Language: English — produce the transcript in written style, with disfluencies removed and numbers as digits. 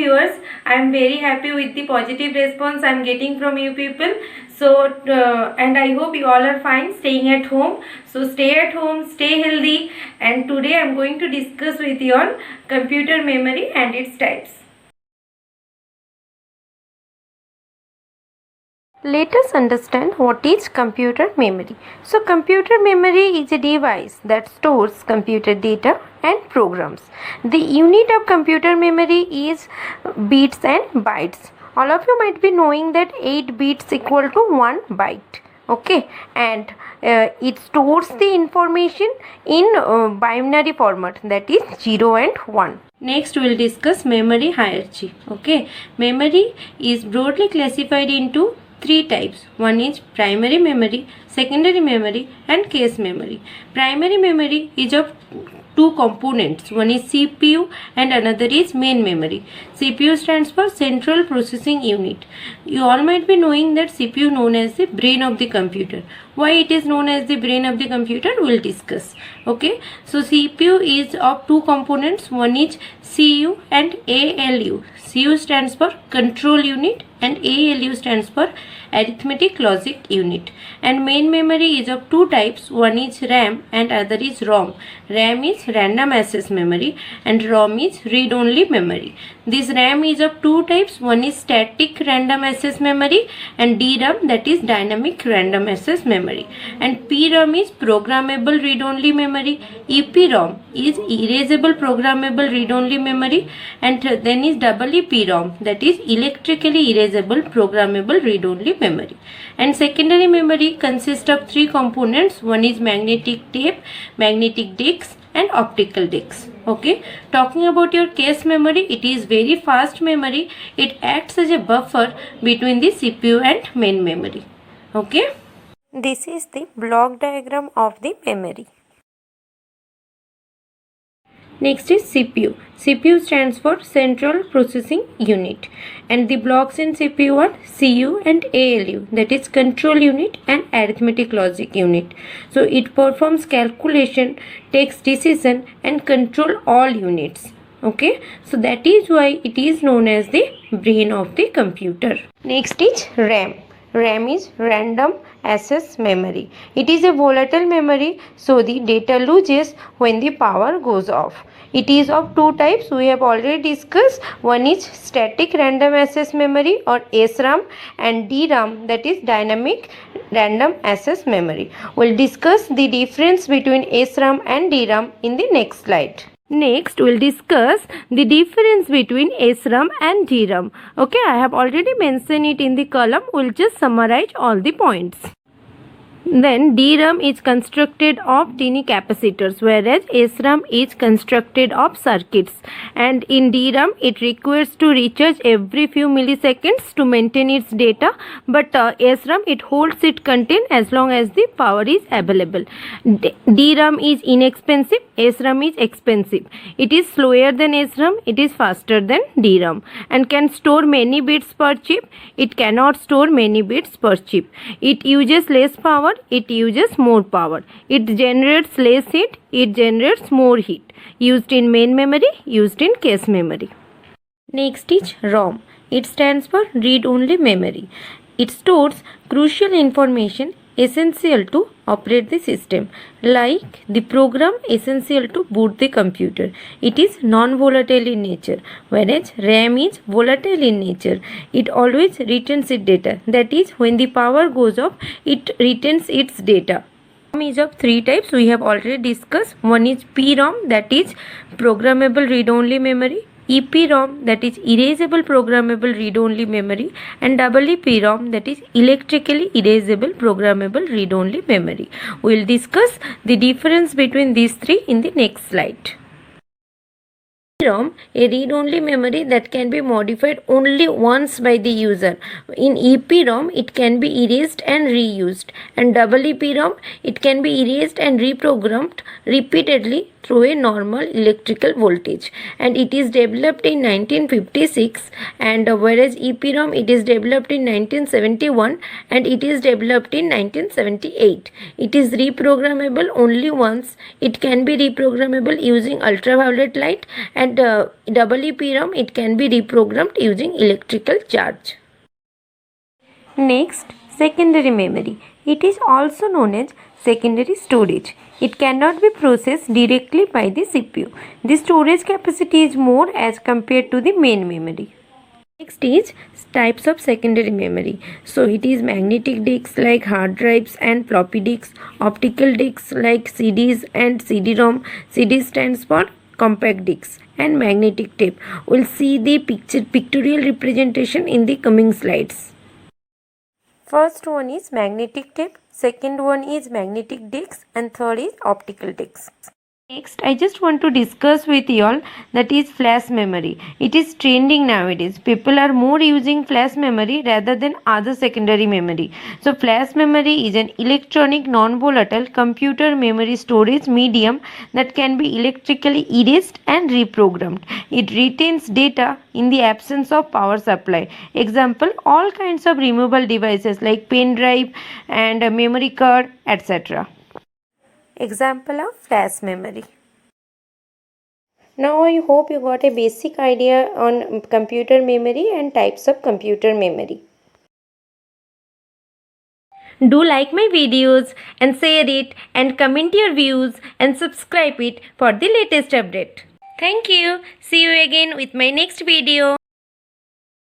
viewers, I am very happy with the positive response I am getting from you people. So and I hope you all are fine staying at home. So stay at home, stay healthy, and today I am going to discuss with you on computer memory and its types. Let us understand what is computer memory. So computer memory is a device that stores computer data and programs. The unit of computer memory is bits and bytes. All of you might be knowing that 8 bits equal to 1 byte. Okay, and it stores the information in binary format, that is 0 and 1. Next we will discuss memory hierarchy. Okay, memory is broadly classified into 3 types. One is primary memory, secondary memory and cache memory. Primary memory is of 2 components. One is CPU and another is main memory. CPU stands for Central Processing Unit. You all might be knowing that CPU known as the brain of the computer. Why it is known as the brain of the computer we will discuss. Okay, so CPU is of 2 components. One is CU and ALU. CU stands for Control Unit and ALU stands for Arithmetic Logic Unit. And main memory is of 2 types. One is RAM and other is ROM. RAM is Random Access Memory and ROM is Read-Only Memory. This RAM is of 2 types. One is Static Random Access Memory and DRAM, that is Dynamic Random Access Memory. And PROM is Programmable Read-Only Memory. EPROM is Erasable Programmable Read-Only Memory, and then is EEPROM, that is Electrically Erasable Programmable Read-Only Memory. And secondary memory consists of 3 components. One is magnetic tape, magnetic disks and optical disks. Okay, talking about your cache memory, it is very fast memory. It acts as a buffer between the CPU and main memory. Okay, this is the block diagram of the memory. Next is CPU. CPU stands for Central Processing Unit, and the blocks in CPU are CU and ALU, that is Control Unit and Arithmetic Logic Unit. So it performs calculation, takes decision and control all units. Okay, so that is why it is known as the brain of the computer. Next is RAM. RAM is Random Access Memory. It is a volatile memory, so the data loses when the power goes off. It is of 2 types we have already discussed. One is Static Random Access Memory or SRAM and DRAM, that is Dynamic Random Access Memory. We will discuss the difference between SRAM and DRAM in the next slide. Next, we will discuss the difference between SRAM and DRAM. Okay, I have already mentioned it in the column. We will just summarize all the points. Then DRAM is constructed of tiny capacitors, whereas SRAM is constructed of circuits. And in DRAM, it requires to recharge every few milliseconds to maintain its data. But SRAM, it holds its content as long as the power is available. DRAM is inexpensive, SRAM is expensive. It is slower than SRAM, it is faster than DRAM, and can store many bits per chip. It cannot store many bits per chip. It uses less power, it uses more power. It generates less heat, it generates more heat. Used in main memory, used in cache memory. Next is ROM. It stands for Read-Only Memory. It stores crucial information essential to operate the system, like the program essential to boot the computer. It is non-volatile in nature, whereas RAM is volatile in nature. It always retains its data, that is, when the power goes off, it retains its data. ROM is of 3 types we have already discussed. One is PROM, that is Programmable Read-Only Memory. EPROM, that is Erasable Programmable Read-Only Memory, and EEPROM, that is Electrically Erasable Programmable Read-Only Memory. We will discuss the difference between these 3 in the next slide. EPROM, a read-only memory that can be modified only once by the user. In EPROM, it can be erased and reused, and EEPROM, it can be erased and reprogrammed repeatedly through a normal electrical voltage, and it is developed in 1956, and whereas EPROM it is developed in 1971 and it is developed in 1978. It is reprogrammable only once. It can be reprogrammable using ultraviolet light, and double EPROM it can be reprogrammed using electrical charge. Next, secondary memory. It is also known as secondary storage. It cannot be processed directly by the CPU. The storage capacity is more as compared to the main memory. Next is types of secondary memory. So it is magnetic disks like hard drives and floppy disks, optical disks like CDs and CD-ROM. CD stands for compact discs, and magnetic tape. We'll see the pictorial representation in the coming slides. First one is magnetic tape, second one is magnetic discs, and third is optical discs. Next, I just want to discuss with you all that is flash memory. It is trending nowadays. People are more using flash memory rather than other secondary memory. So flash memory is an electronic non-volatile computer memory storage medium that can be electrically erased and reprogrammed. It retains data in the absence of power supply. Example, all kinds of removable devices like pen drive and memory card, etc. Example of flash memory. Now I hope you got a basic idea on computer memory and types of computer memory. Do like my videos and share it and comment your views and subscribe it for the latest update. Thank you. See you again with my next video.